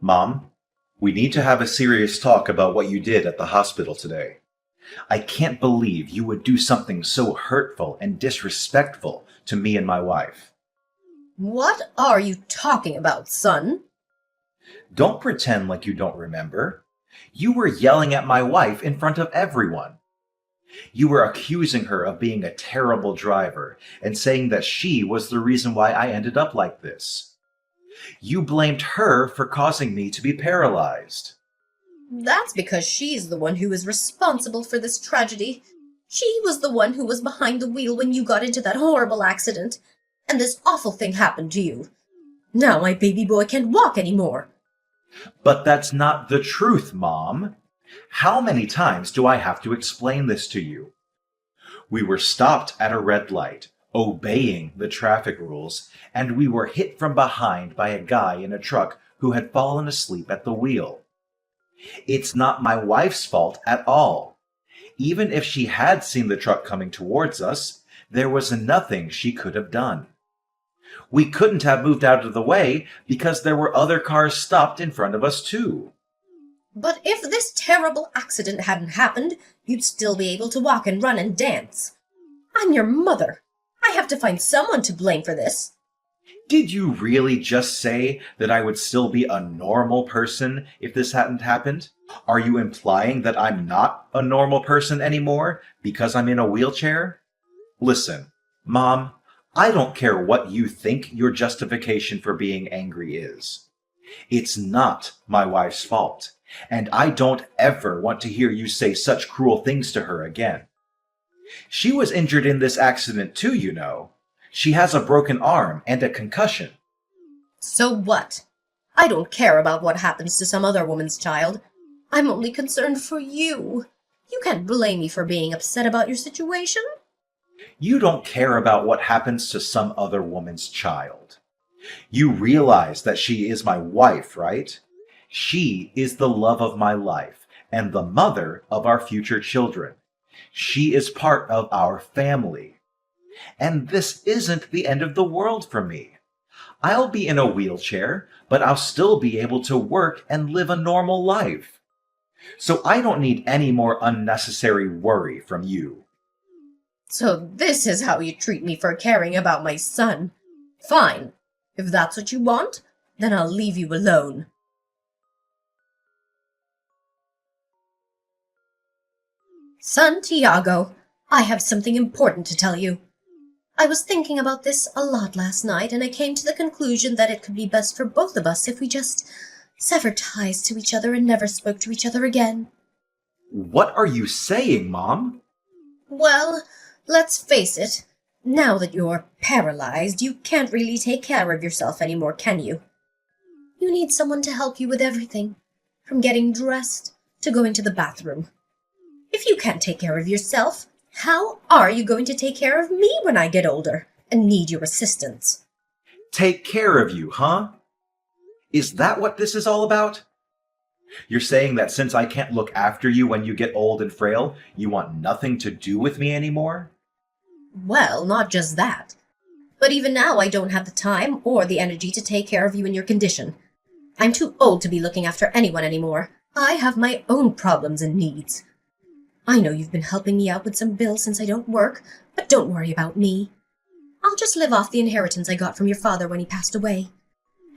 Mom, we need to have a serious talk about what you did at the hospital today. I can't believe you would do something so hurtful and disrespectful to me and my wife. What are you talking about, son? Don't pretend like you don't remember. You were yelling at my wife in front of everyone. You were accusing her of being a terrible driver and saying that she was the reason why I ended up like this. You blamed her for causing me to be paralyzed. That's because she's the one who is responsible for this tragedy. She was the one who was behind the wheel when you got into that horrible accident, and this awful thing happened to you. Now my baby boy can't walk anymore. But that's not the truth, Mom. How many times do I have to explain this to you? We were stopped at a red light, obeying the traffic rules, and we were hit from behind by a guy in a truck who had fallen asleep at the wheel. It's not my wife's fault at all. Even if she had seen the truck coming towards us, there was nothing she could have done. We couldn't have moved out of the way because there were other cars stopped in front of us too. But if this terrible accident hadn't happened, you'd still be able to walk and run and dance. I'm your mother. I have to find someone to blame for this. Did you really just say that I would still be a normal person if this hadn't happened? Are you implying that I'm not a normal person anymore because I'm in a wheelchair? Listen, Mom, I don't care what you think your justification for being angry is. It's not my wife's fault, and I don't ever want to hear you say such cruel things to her again. She was injured in this accident too, you know. She has a broken arm and a concussion. So what? I don't care about what happens to some other woman's child. I'm only concerned for you. You can't blame me for being upset about your situation. You don't care about what happens to some other woman's child. You realize that she is my wife, right? She is the love of my life and the mother of our future children. She is part of our family. And this isn't the end of the world for me. I'll be in a wheelchair, but I'll still be able to work and live a normal life. So I don't need any more unnecessary worry from you. So this is how you treat me for caring about my son. Fine. If that's what you want, then I'll leave you alone. Son Tiago, I have something important to tell you. I was thinking about this a lot last night, and I came to the conclusion that it could be best for both of us if we just severed ties to each other and never spoke to each other again. What are you saying, Mom? Well, let's face it. Now that you're paralyzed, you can't really take care of yourself anymore, can you? You need someone to help you with everything, from getting dressed to going to the bathroom. If you can't take care of yourself, how are you going to take care of me when I get older and need your assistance? Take care of you, huh? Is that what this is all about? You're saying that since I can't look after you when you get old and frail, you want nothing to do with me anymore? Well, not just that. But even now I don't have the time or the energy to take care of you in your condition. I'm too old to be looking after anyone anymore. I have my own problems and needs. I know you've been helping me out with some bills since I don't work, but don't worry about me. I'll just live off the inheritance I got from your father when he passed away.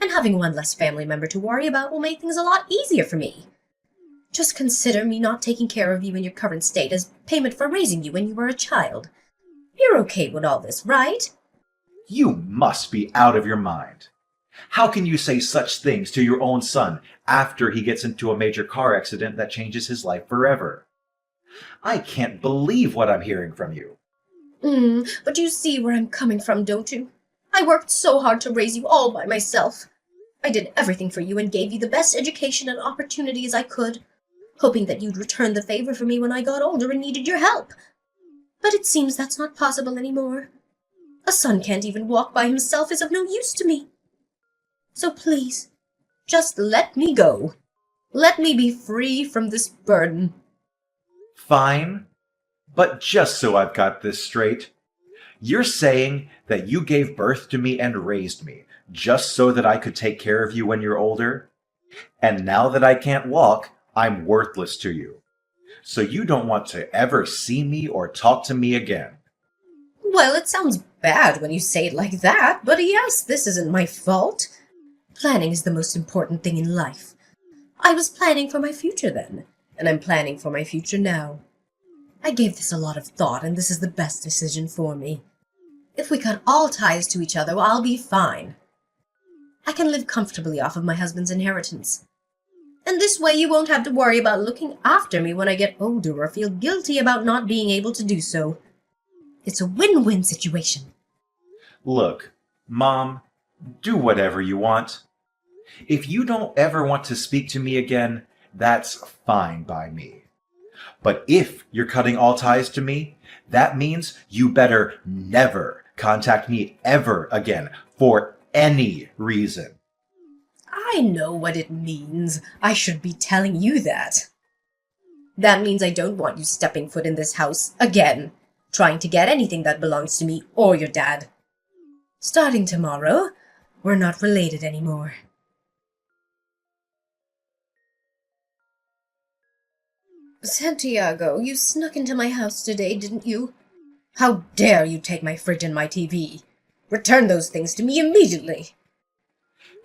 And having one less family member to worry about will make things a lot easier for me. Just consider me not taking care of you in your current state as payment for raising you when you were a child. You're okay with all this, right? You must be out of your mind. How can you say such things to your own son after he gets into a major car accident that changes his life forever? I can't believe what I'm hearing from you. But you see where I'm coming from, don't you? I worked so hard to raise you all by myself. I did everything for you and gave you the best education and opportunities I could, hoping that you'd return the favor for me when I got older and needed your help. But it seems that's not possible anymore. A son can't even walk by himself is of no use to me. So please, just let me go. Let me be free from this burden. Fine, but just so I've got this straight, you're saying that you gave birth to me and raised me just so that I could take care of you when you're older? And now that I can't walk, I'm worthless to you. So you don't want to ever see me or talk to me again. Well, it sounds bad when you say it like that, but yes, this isn't my fault. Planning is the most important thing in life. I was planning for my future then, and I'm planning for my future now. I gave this a lot of thought, and this is the best decision for me. If we cut all ties to each other, I'll be fine. I can live comfortably off of my husband's inheritance. And this way you won't have to worry about looking after me when I get older or feel guilty about not being able to do so. It's a win-win situation. Look, Mom, do whatever you want. If you don't ever want to speak to me again, that's fine by me. But if you're cutting all ties to me, that means you better never contact me ever again for any reason. I know what it means. I should be telling you that. That means I don't want you stepping foot in this house again, trying to get anything that belongs to me or your dad. Starting tomorrow, we're not related anymore. Santiago, you snuck into my house today, didn't you? How dare you take my fridge and my TV? Return those things to me immediately.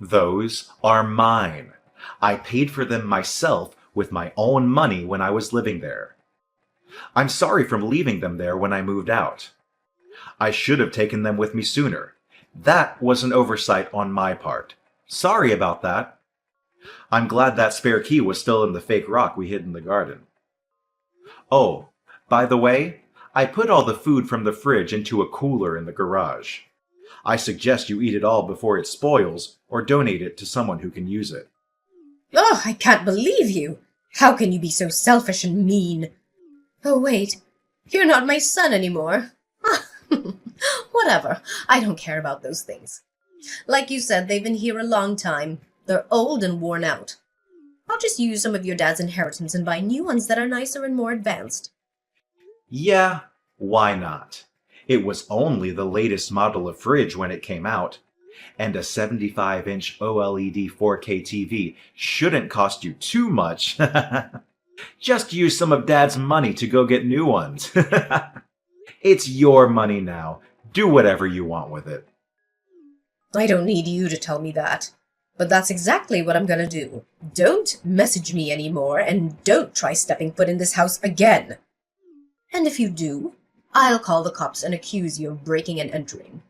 Those are mine. I paid for them myself with my own money when I was living there. I'm sorry for leaving them there when I moved out. I should have taken them with me sooner. That was an oversight on my part. Sorry about that. I'm glad that spare key was still in the fake rock we hid in the garden. Oh, by the way, I put all the food from the fridge into a cooler in the garage. I suggest you eat it all before it spoils or donate it to someone who can use it. Oh, I can't believe you! How can you be so selfish and mean? Oh, wait. You're not my son anymore. Whatever. I don't care about those things. Like you said, they've been here a long time. They're old and worn out. I'll just use some of your dad's inheritance and buy new ones that are nicer and more advanced. Yeah, why not? It was only the latest model of fridge when it came out, and a 75-inch OLED 4K TV shouldn't cost you too much. Just use some of Dad's money to go get new ones. It's your money now. Do whatever you want with it. I don't need you to tell me that. But that's exactly what I'm gonna do. Don't message me anymore, and don't try stepping foot in this house again. And if you do, I'll call the cops and accuse you of breaking and entering.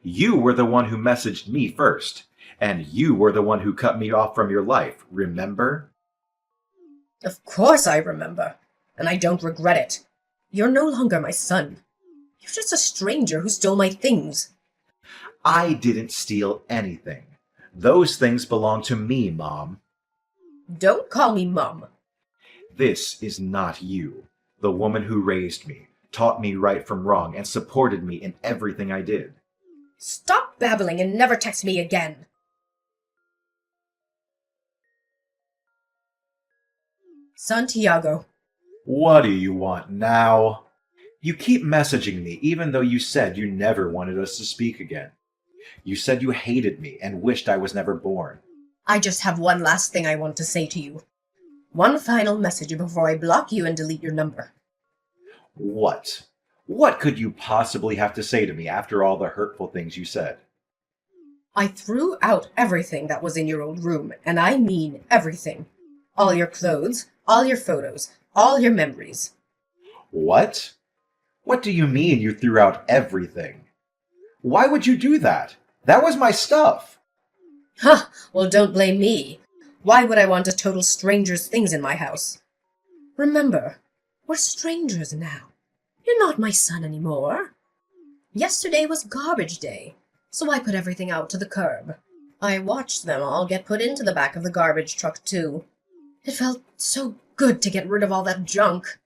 You were the one who messaged me first, and you were the one who cut me off from your life, remember? Of course I remember, and I don't regret it. You're no longer my son. You're just a stranger who stole my things. I didn't steal anything. Those things belong to me, Mom. Don't call me Mom. This is not you, the woman who raised me, taught me right from wrong, and supported me in everything I did. Stop babbling and never text me again. Santiago. What do you want now? You keep messaging me even though you said you never wanted us to speak again. You said you hated me and wished I was never born. I just have one last thing I want to say to you. One final message before I block you and delete your number. What? What could you possibly have to say to me after all the hurtful things you said? I threw out everything that was in your old room, and I mean everything. All your clothes, all your photos, all your memories. What? What do you mean you threw out everything? Why would you do that? That was my stuff. Huh, well, don't blame me. Why would I want a total stranger's things in my house? Remember, we're strangers now. You're not my son anymore. Yesterday was garbage day, so I put everything out to the curb. I watched them all get put into the back of the garbage truck, too. It felt so good to get rid of all that junk.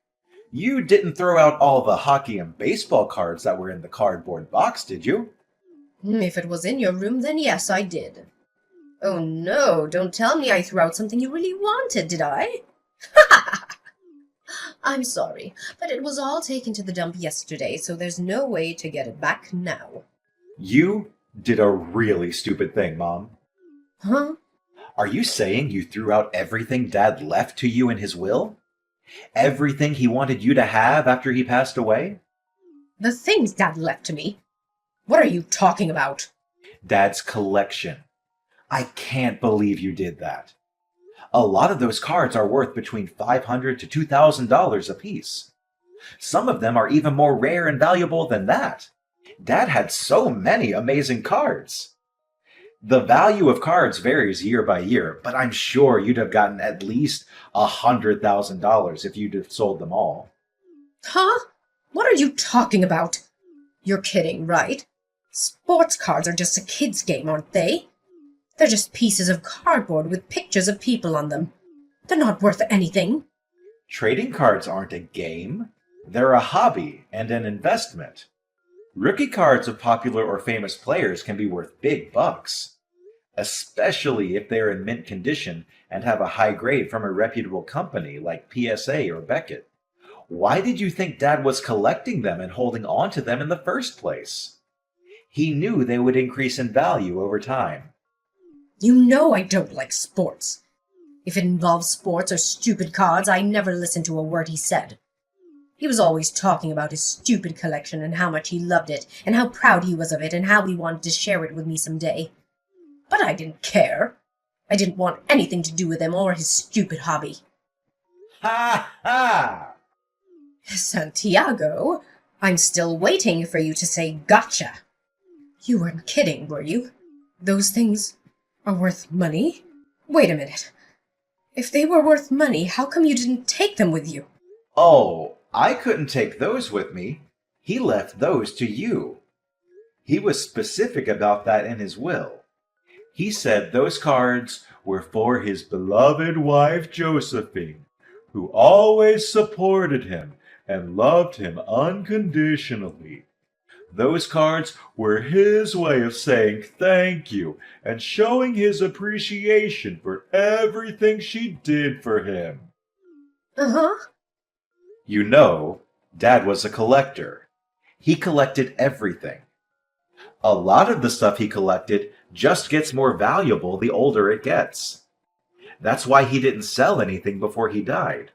You didn't throw out all the hockey and baseball cards that were in the cardboard box, did you? If it was in your room, then yes, I did. Oh no, don't tell me I threw out something you really wanted, did I? I'm sorry, but it was all taken to the dump yesterday, so there's no way to get it back now. You did a really stupid thing, Mom. Huh? Are you saying you threw out everything Dad left to you in his will? Everything he wanted you to have after he passed away? The things Dad left to me? What are you talking about? Dad's collection. I can't believe you did that. A lot of those cards are worth between $500 to $2,000 apiece. Some of them are even more rare and valuable than that. Dad had so many amazing cards. The value of cards varies year by year, but I'm sure you'd have gotten at least $100,000 if you'd have sold them all. Huh? What are you talking about? You're kidding, right? Sports cards are just a kid's game, aren't they? They're just pieces of cardboard with pictures of people on them. They're not worth anything. Trading cards aren't a game. They're a hobby and an investment. Rookie cards of popular or famous players can be worth big bucks, especially if they're in mint condition and have a high grade from a reputable company like PSA or Beckett. Why did you think Dad was collecting them and holding on to them in the first place? He knew they would increase in value over time. You know I don't like sports. If it involves sports or stupid cards, I never listen to a word he said. He was always talking about his stupid collection and how much he loved it, and how proud he was of it, and how he wanted to share it with me someday. But I didn't care. I didn't want anything to do with him or his stupid hobby. Ha ha! Santiago, I'm still waiting for you to say gotcha. You weren't kidding, were you? Those things are worth money? Wait a minute. If they were worth money, how come you didn't take them with you? Oh, I couldn't take those with me. He left those to you. He was specific about that in his will. He said those cards were for his beloved wife Josephine, who always supported him and loved him unconditionally. Those cards were his way of saying thank you and showing his appreciation for everything she did for him. Uh-huh. You know, Dad was a collector. He collected everything. A lot of the stuff he collected just gets more valuable the older it gets. That's why he didn't sell anything before he died.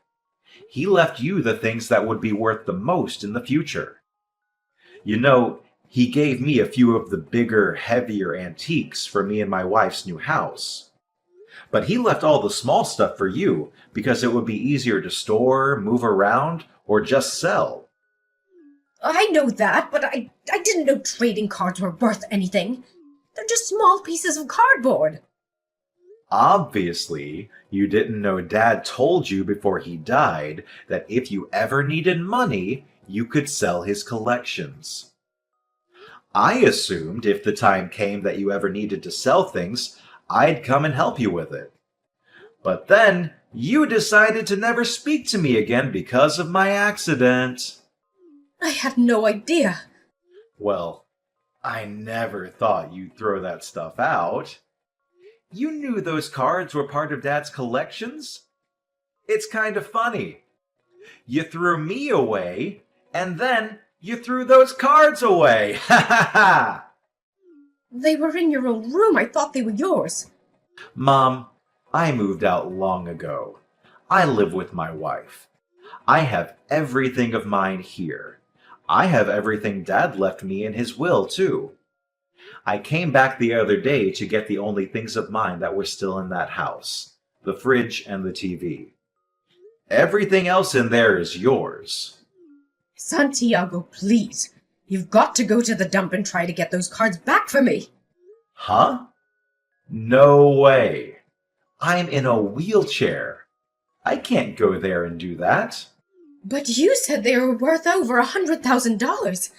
He left you the things that would be worth the most in the future. You know, he gave me a few of the bigger, heavier antiques for me and my wife's new house. But he left all the small stuff for you because it would be easier to store, move around, or just sell. I know that, but I didn't know trading cards were worth anything. They're just small pieces of cardboard. Obviously, you didn't know Dad told you before he died that if you ever needed money, you could sell his collections. I assumed if the time came that you ever needed to sell things, I'd come and help you with it. But then, you decided to never speak to me again because of my accident. I had no idea. Well, I never thought you'd throw that stuff out. You knew those cards were part of Dad's collections? It's kind of funny. You threw me away, and then you threw those cards away. Ha ha ha! They were in your own room. I thought they were yours. Mom, I moved out long ago. I live with my wife. I have everything of mine here. I have everything Dad left me in his will, too. I came back the other day to get the only things of mine that were still in that house, the fridge and the TV. Everything else in there is yours. Santiago, please. You've got to go to the dump and try to get those cards back for me. Huh? No way. I'm in a wheelchair. I can't go there and do that. But you said they were worth over $100,000.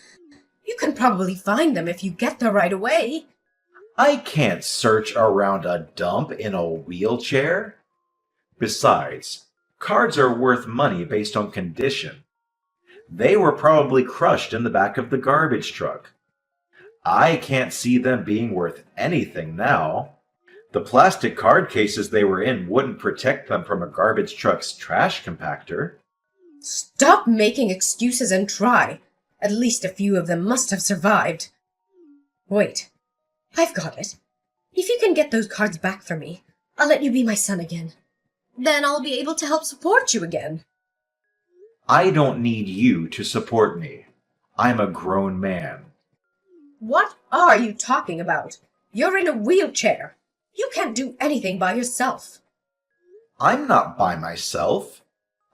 You can probably find them if you get there right away. I can't search around a dump in a wheelchair. Besides, cards are worth money based on condition. They were probably crushed in the back of the garbage truck. I can't see them being worth anything now. The plastic card cases they were in wouldn't protect them from a garbage truck's trash compactor. Stop making excuses and try. At least a few of them must have survived. Wait, I've got it. If you can get those cards back for me, I'll let you be my son again. Then I'll be able to help support you again. I don't need you to support me. I'm a grown man. What are you talking about? You're in a wheelchair. You can't do anything by yourself. I'm not by myself.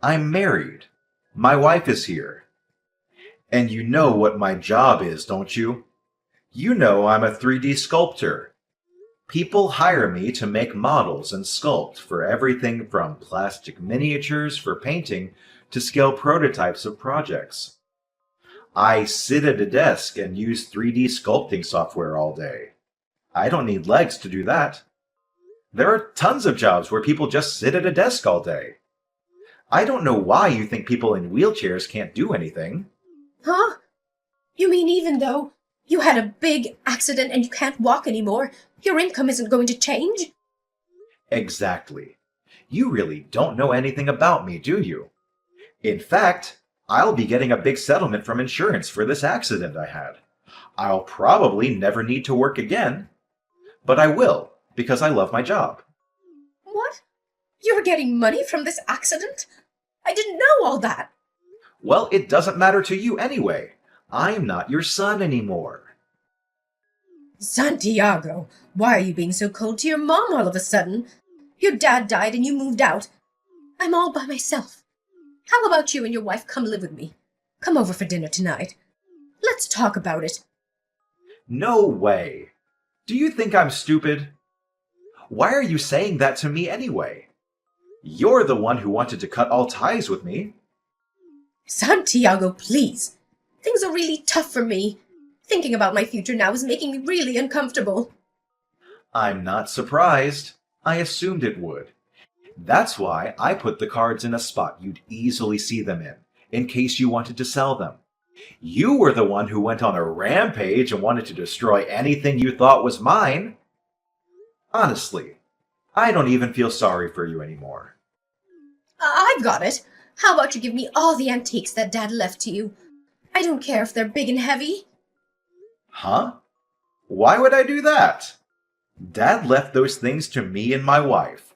I'm married. My wife is here. And you know what my job is, don't you? You know I'm a 3D sculptor. People hire me to make models and sculpt for everything from plastic miniatures for painting to scale prototypes of projects. I sit at a desk and use 3D sculpting software all day. I don't need legs to do that. There are tons of jobs where people just sit at a desk all day. I don't know why you think people in wheelchairs can't do anything. Huh? You mean even though you had a big accident and you can't walk anymore, your income isn't going to change? Exactly. You really don't know anything about me, do you? In fact, I'll be getting a big settlement from insurance for this accident I had. I'll probably never need to work again, but I will because I love my job. What? You're getting money from this accident? I didn't know all that. Well, it doesn't matter to you anyway. I'm not your son anymore. Santiago, why are you being so cold to your mom all of a sudden? Your dad died and you moved out. I'm all by myself. How about you and your wife come live with me? Come over for dinner tonight. Let's talk about it. No way. Do you think I'm stupid? Why are you saying that to me anyway? You're the one who wanted to cut all ties with me. Santiago, please. Things are really tough for me. Thinking about my future now is making me really uncomfortable. I'm not surprised. I assumed it would. That's why I put the cards in a spot you'd easily see them in case you wanted to sell them. You were the one who went on a rampage and wanted to destroy anything you thought was mine. Honestly, I don't even feel sorry for you anymore. I've got it. How about you give me all the antiques that Dad left to you? I don't care if they're big and heavy. Huh? Why would I do that? Dad left those things to me and my wife.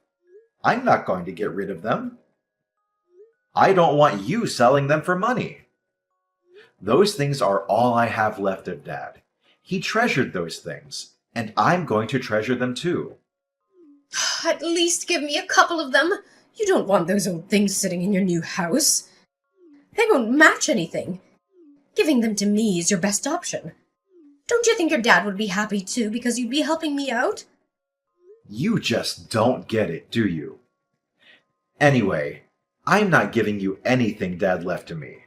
I'm not going to get rid of them. I don't want you selling them for money. Those things are all I have left of Dad. He treasured those things, and I'm going to treasure them too. At least give me a couple of them. You don't want those old things sitting in your new house. They won't match anything. Giving them to me is your best option. Don't you think your dad would be happy too because you'd be helping me out? You just don't get it, do you? Anyway, I'm not giving you anything Dad left to me.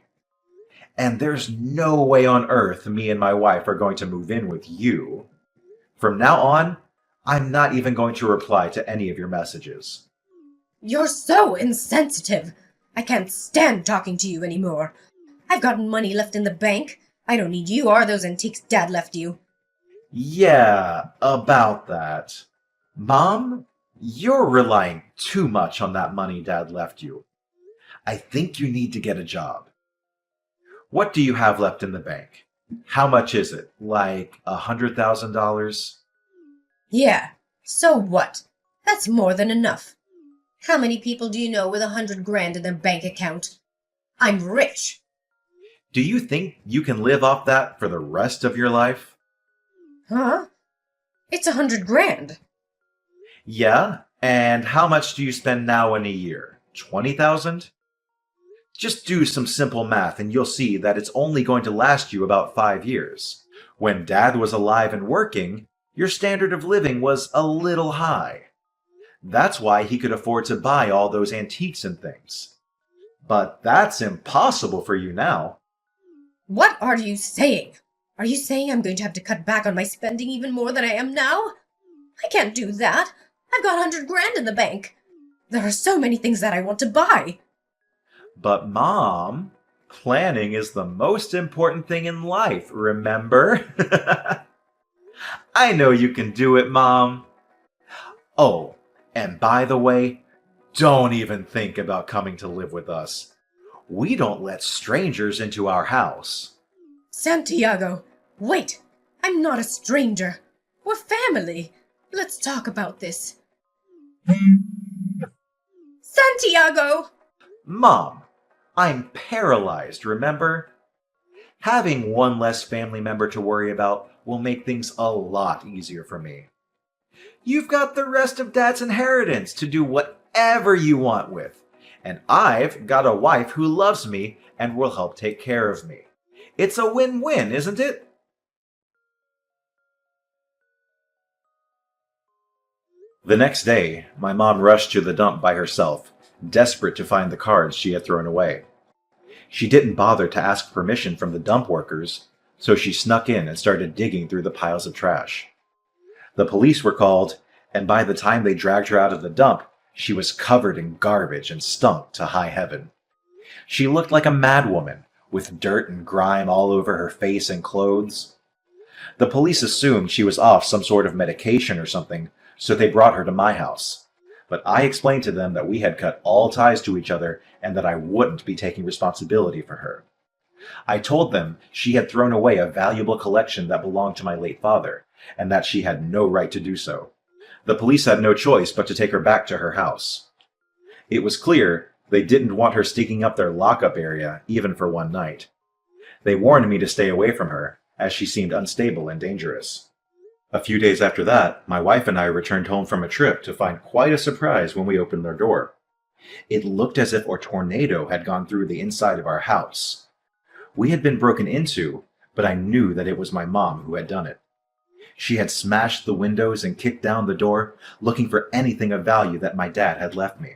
And there's no way on earth me and my wife are going to move in with you. From now on, I'm not even going to reply to any of your messages. You're so insensitive. I can't stand talking to you anymore. I've got money left in the bank. I don't need you or those antiques Dad left you. Yeah, about that. Mom, you're relying too much on that money Dad left you. I think you need to get a job. What do you have left in the bank? How much is it? Like $100,000? Yeah, so what? That's more than enough. How many people do you know with 100 grand in their bank account? I'm rich. Do you think you can live off that for the rest of your life? Huh? It's 100 grand. Yeah, and how much do you spend now in a year? 20,000? Just do some simple math and you'll see that it's only going to last you about 5 years. When Dad was alive and working, your standard of living was a little high. That's why he could afford to buy all those antiques and things. But that's impossible for you now. What are you saying? Are you saying I'm going to have to cut back on my spending even more than I am now? I can't do that. I've got 100 grand in the bank. There are so many things that I want to buy. But Mom, planning is the most important thing in life, remember? I know you can do it, Mom. Oh, and by the way, don't even think about coming to live with us. We don't let strangers into our house. Santiago, wait. I'm not a stranger. We're family. Let's talk about this. Santiago! Mom, I'm paralyzed, remember? Having one less family member to worry about will make things a lot easier for me. You've got the rest of Dad's inheritance to do whatever you want with. And I've got a wife who loves me and will help take care of me. It's a win-win, isn't it? The next day, my mom rushed to the dump by herself, desperate to find the cards she had thrown away. She didn't bother to ask permission from the dump workers, so she snuck in and started digging through the piles of trash. The police were called, and by the time they dragged her out of the dump, she was covered in garbage and stunk to high heaven. She looked like a madwoman, with dirt and grime all over her face and clothes. The police assumed she was off some sort of medication or something, so they brought her to my house. But I explained to them that we had cut all ties to each other and that I wouldn't be taking responsibility for her. I told them she had thrown away a valuable collection that belonged to my late father, and that she had no right to do so. The police had no choice but to take her back to her house. It was clear they didn't want her sticking up their lockup area, even for one night. They warned me to stay away from her, as she seemed unstable and dangerous. A few days after that, my wife and I returned home from a trip to find quite a surprise when we opened their door. It looked as if a tornado had gone through the inside of our house. We had been broken into, but I knew that it was my mom who had done it. She had smashed the windows and kicked down the door, looking for anything of value that my dad had left me.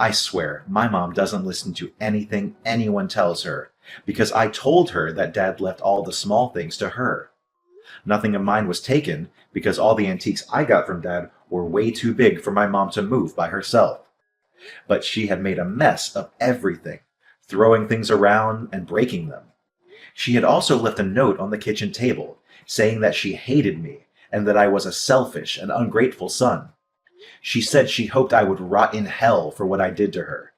I swear, my mom doesn't listen to anything anyone tells her, because I told her that Dad left all the small things to her. Nothing of mine was taken, because all the antiques I got from Dad were way too big for my mom to move by herself. But she had made a mess of everything, throwing things around and breaking them. She had also left a note on the kitchen table, saying that she hated me and that I was a selfish and ungrateful son. She said she hoped I would rot in hell for what I did to her.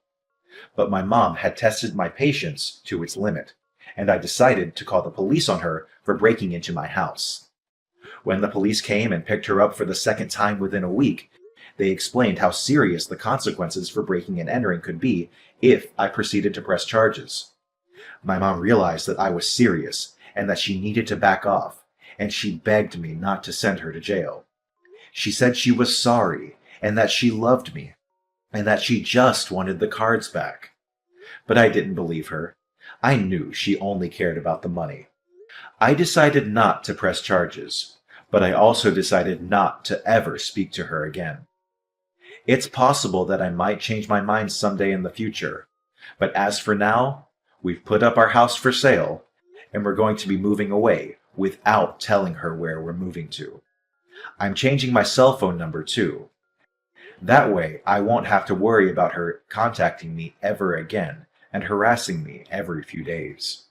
But my mom had tested my patience to its limit, and I decided to call the police on her for breaking into my house. When the police came and picked her up for the second time within a week, they explained how serious the consequences for breaking and entering could be if I proceeded to press charges. My mom realized that I was serious and that she needed to back off, and she begged me not to send her to jail. She said she was sorry and that she loved me, and that she just wanted the cards back. But I didn't believe her. I knew she only cared about the money. I decided not to press charges, but I also decided not to ever speak to her again. It's possible that I might change my mind someday in the future, but as for now, we've put up our house for sale, and we're going to be moving away without telling her where we're moving to. I'm changing my cell phone number too. That way, I won't have to worry about her contacting me ever again and harassing me every few days.